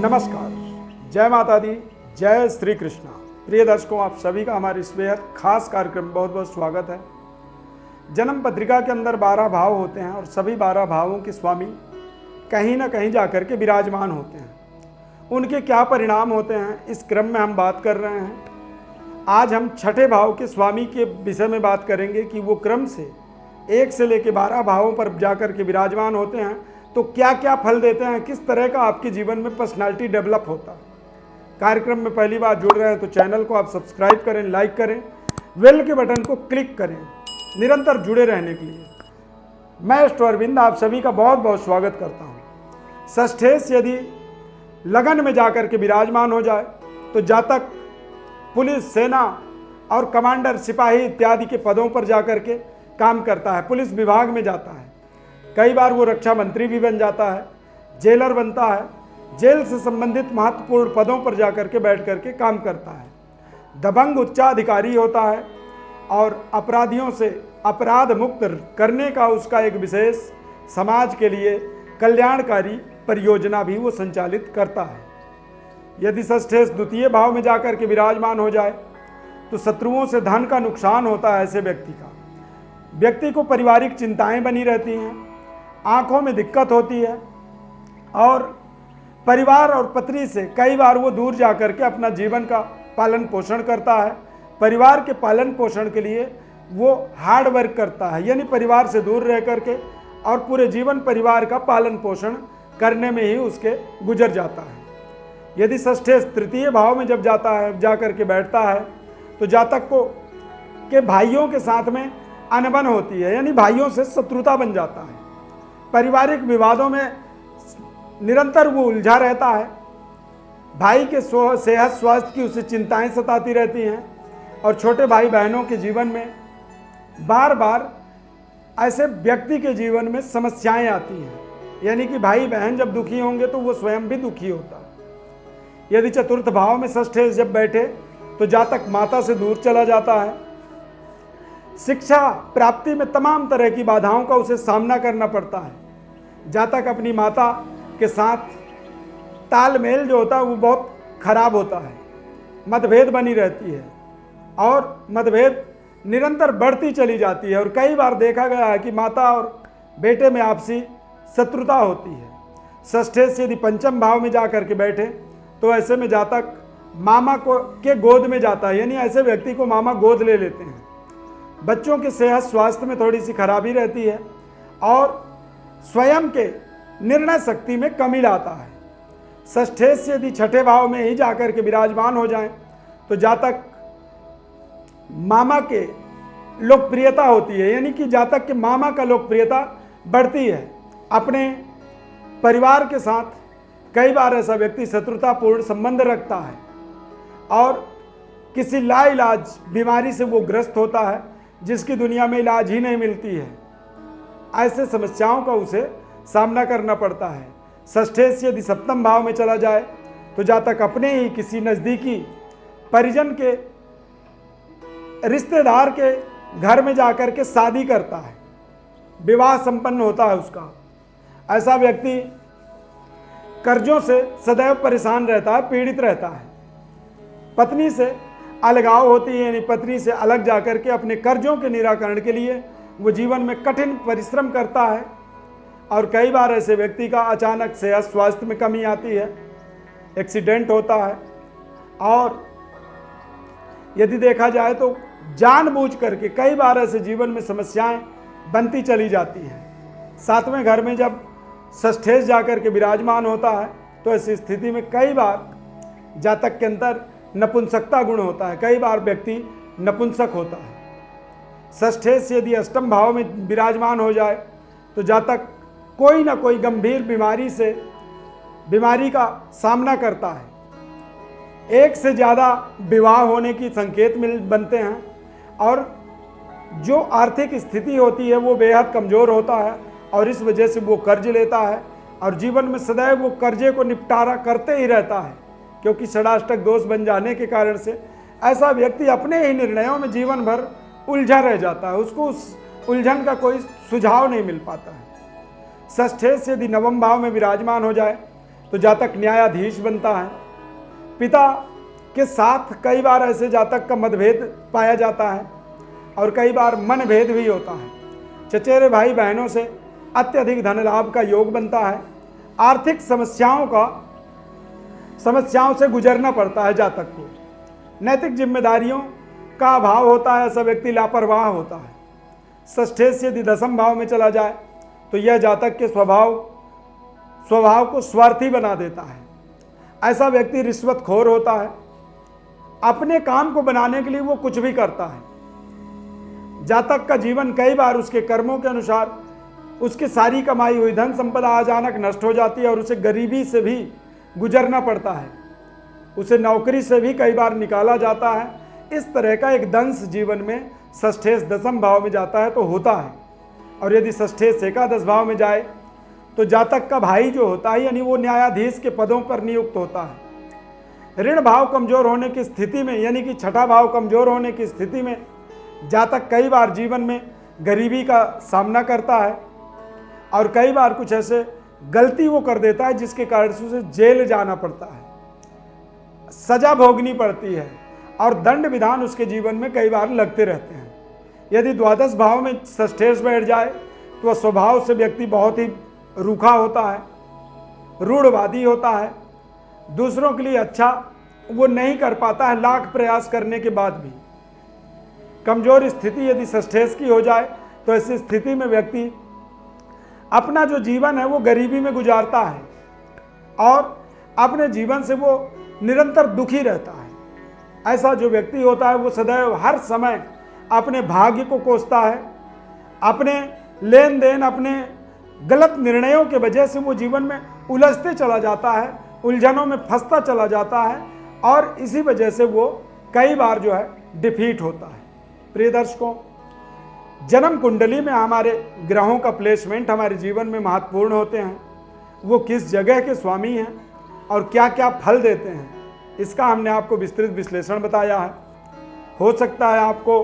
नमस्कार, जय माता दी, जय श्री कृष्णा। प्रिय दर्शकों, आप सभी का हमारे इस बेहद खास कार्यक्रम में बहुत बहुत स्वागत है। जन्म पत्रिका के अंदर 12 भाव होते हैं और सभी 12 भावों के स्वामी कहीं ना कहीं जाकर के विराजमान होते हैं। उनके क्या परिणाम होते हैं, इस क्रम में हम बात कर रहे हैं। आज हम छठे भाव के स्वामी के विषय में बात करेंगे कि वो क्रम से 1 से लेकर 12 भावों पर जाकर के विराजमान होते हैं तो क्या क्या फल देते हैं, किस तरह का आपके जीवन में पर्सनालिटी डेवलप होता है। कार्यक्रम में पहली बार जुड़ रहे हैं तो चैनल को आप सब्सक्राइब करें, लाइक करें, बेल के बटन को क्लिक करें निरंतर जुड़े रहने के लिए। मैं एस्ट्रो अरविंद आप सभी का बहुत बहुत स्वागत करता हूं। षष्ठेश यदि लगन में जाकर के विराजमान हो जाए तो जातक पुलिस, सेना और कमांडर, सिपाही इत्यादि के पदों पर जाकर के काम करता है। पुलिस विभाग में जाता है, कई बार वो रक्षा मंत्री भी बन जाता है, जेलर बनता है, जेल से संबंधित महत्वपूर्ण पदों पर जाकर के बैठ करके काम करता है। दबंग उच्चाधिकारी होता है और अपराधियों से अपराध मुक्त करने का उसका एक विशेष समाज के लिए कल्याणकारी परियोजना भी वो संचालित करता है। यदि षष्ठेश द्वितीय भाव में जाकर के विराजमान हो जाए तो शत्रुओं से धन का नुकसान होता है। ऐसे व्यक्ति को पारिवारिक चिंताएं बनी रहती हैं, आंखों में दिक्कत होती है और परिवार और पत्नी से कई बार वो दूर जाकर के अपना जीवन का पालन पोषण करता है। परिवार के पालन पोषण के लिए वो हार्ड वर्क करता है, यानी परिवार से दूर रह करके और पूरे जीवन परिवार का पालन पोषण करने में ही उसके गुजर जाता है। यदि षष्ठेश तृतीय भाव में जब जाकर के बैठता है तो जातक को के भाइयों के साथ में अनबन होती है, यानी भाइयों से शत्रुता बन जाता है। पारिवारिक विवादों में निरंतर वो उलझा रहता है। भाई के सेहत स्वास्थ्य की उसे चिंताएं सताती रहती हैं और छोटे भाई बहनों के जीवन में बार बार ऐसे व्यक्ति के जीवन में समस्याएं आती हैं, यानी कि भाई बहन जब दुखी होंगे तो वो स्वयं भी दुखी होता है। यदि चतुर्थ भाव में षष्ठेश जब बैठे तो जातक माता से दूर चला जाता है। शिक्षा प्राप्ति में तमाम तरह की बाधाओं का उसे सामना करना पड़ता है। जातक अपनी माता के साथ तालमेल जो होता है वो बहुत खराब होता है, मतभेद बनी रहती है और मतभेद निरंतर बढ़ती चली जाती है और कई बार देखा गया है कि माता और बेटे में आपसी शत्रुता होती है। षष्ठेश यदि पंचम भाव में जाकर के बैठे तो ऐसे में जातक मामा के गोद में जाता है, यानी ऐसे व्यक्ति को मामा गोद ले लेते हैं। बच्चों के सेहत स्वास्थ्य में थोड़ी सी खराबी रहती है और स्वयं के निर्णय शक्ति में कमी लाता है। षष्ठेश यदि छठे भाव में ही जाकर के विराजमान हो जाएं तो जातक मामा के लोकप्रियता होती है, यानी कि जातक के मामा का लोकप्रियता बढ़ती है। अपने परिवार के साथ कई बार ऐसा व्यक्ति शत्रुतापूर्ण संबंध रखता है और किसी लाइलाज बीमारी से वो ग्रस्त होता है जिसकी दुनिया में इलाज ही नहीं मिलती है। ऐसे समस्याओं का उसे सामना करना पड़ता है। षष्ठेश यदि सप्तम भाव में चला जाए तो जातक अपने ही किसी नज़दीकी परिजन के रिश्तेदार के घर में जाकर के शादी करता है, विवाह संपन्न होता है उसका। ऐसा व्यक्ति कर्जों से सदैव परेशान रहता है, पीड़ित रहता है। पत्नी से अलगाव होती है, यानी पत्नी से अलग जाकर के अपने कर्जों के निराकरण के लिए वो जीवन में कठिन परिश्रम करता है और कई बार ऐसे व्यक्ति का अचानक सेहत स्वास्थ्य में कमी आती है, एक्सीडेंट होता है और यदि देखा जाए तो जानबूझ करके कई बार ऐसे जीवन में समस्याएं बनती चली जाती हैं। सातवें घर में जब षष्ठेश जाकर के विराजमान होता है तो ऐसी स्थिति में कई बार जातक के अंदर नपुंसकता गुण होता है, कई बार व्यक्ति नपुंसक होता है। षष्ठेश यदि अष्टम भाव में विराजमान हो जाए तो जातक कोई ना कोई गंभीर बीमारी का सामना करता है। एक से ज़्यादा विवाह होने की संकेत बनते हैं और जो आर्थिक स्थिति होती है वो बेहद कमज़ोर होता है और इस वजह से वो कर्ज लेता है और जीवन में सदैव वो कर्जे को निपटारा करते ही रहता है, क्योंकि षडाष्टक दोष बन जाने के कारण से ऐसा व्यक्ति अपने ही निर्णयों में जीवन भर उलझा रह जाता है, उसको उस उलझन का कोई सुझाव नहीं मिल पाता है। षष्ठेश यदि नवम भाव में विराजमान हो जाए तो जातक न्यायाधीश बनता है। पिता के साथ कई बार ऐसे जातक का मतभेद पाया जाता है और कई बार मनभेद भी होता है। चचेरे भाई बहनों से अत्यधिक धन लाभ का योग बनता है। आर्थिक समस्याओं से गुजरना पड़ता है जातक को। नैतिक जिम्मेदारियों का अभाव होता है, ऐसा व्यक्ति लापरवाह होता है। षष्ठेश यदि दशम भाव में चला जाए तो यह जातक के स्वभाव को स्वार्थी बना देता है। ऐसा व्यक्ति रिश्वतखोर होता है। अपने काम को बनाने के लिए वो कुछ भी करता है। जातक का जीवन कई बार उसके कर्मों के अनुसार उसकी सारी कमाई हुई धन संपदा अचानक नष्ट हो जाती है और उसे गरीबी से भी गुजरना पड़ता है। उसे नौकरी से भी कई बार निकाला जाता है। इस तरह का एक दंश जीवन में षष्ठेश दशम भाव में जाता है तो होता है। और यदि षष्ठेश एकादश भाव में जाए तो जातक का भाई जो होता है यानी वो न्यायाधीश के पदों पर नियुक्त होता है। ऋण भाव कमजोर होने की स्थिति में यानी कि छठा भाव कमजोर होने की स्थिति में जातक कई बार जीवन में गरीबी का सामना करता है और कई बार कुछ ऐसे गलती वो कर देता है जिसके कारण से उसे जेल जाना पड़ता है, सजा भोगनी पड़ती है और दंड विधान उसके जीवन में कई बार लगते रहते हैं। यदि द्वादश भाव में षष्ठेश बैठ जाए तो स्वभाव से व्यक्ति बहुत ही रूखा होता है, रूढ़वादी होता है, दूसरों के लिए अच्छा वो नहीं कर पाता है लाख प्रयास करने के बाद भी। कमजोर स्थिति यदि षष्ठेश की हो जाए तो ऐसी स्थिति में व्यक्ति अपना जो जीवन है वो गरीबी में गुजारता है और अपने जीवन से वो निरंतर दुखी रहता है। ऐसा जो व्यक्ति होता है वो सदैव हर समय अपने भाग्य को कोसता है। अपने लेन देन अपने गलत निर्णयों के वजह से वो जीवन में उलझते चला जाता है, उलझनों में फंसता चला जाता है और इसी वजह से वो कई बार जो है डिफीट होता है। प्रिय दर्शकों, जन्म कुंडली में हमारे ग्रहों का प्लेसमेंट हमारे जीवन में महत्वपूर्ण होते हैं। वो किस जगह के स्वामी हैं और क्या क्या फल देते हैं, इसका हमने आपको विस्तृत विश्लेषण बताया है। हो सकता है आपको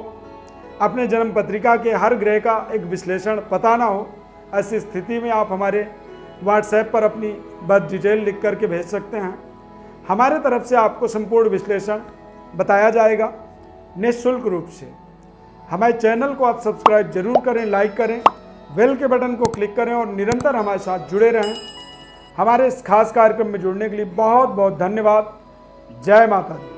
अपने जन्म पत्रिका के हर ग्रह का एक विश्लेषण पता ना हो। ऐसी स्थिति में आप हमारे व्हाट्सएप पर अपनी बर्थ डिटेल लिख करके भेज सकते हैं। हमारे तरफ से आपको संपूर्ण विश्लेषण बताया जाएगा निःशुल्क रूप से। हमारे चैनल को आप सब्सक्राइब जरूर करें, लाइक करें, बेल के बटन को क्लिक करें और निरंतर हमारे साथ जुड़े रहें। हमारे इस खास कार्यक्रम में जुड़ने के लिए बहुत बहुत धन्यवाद। जय माता दी।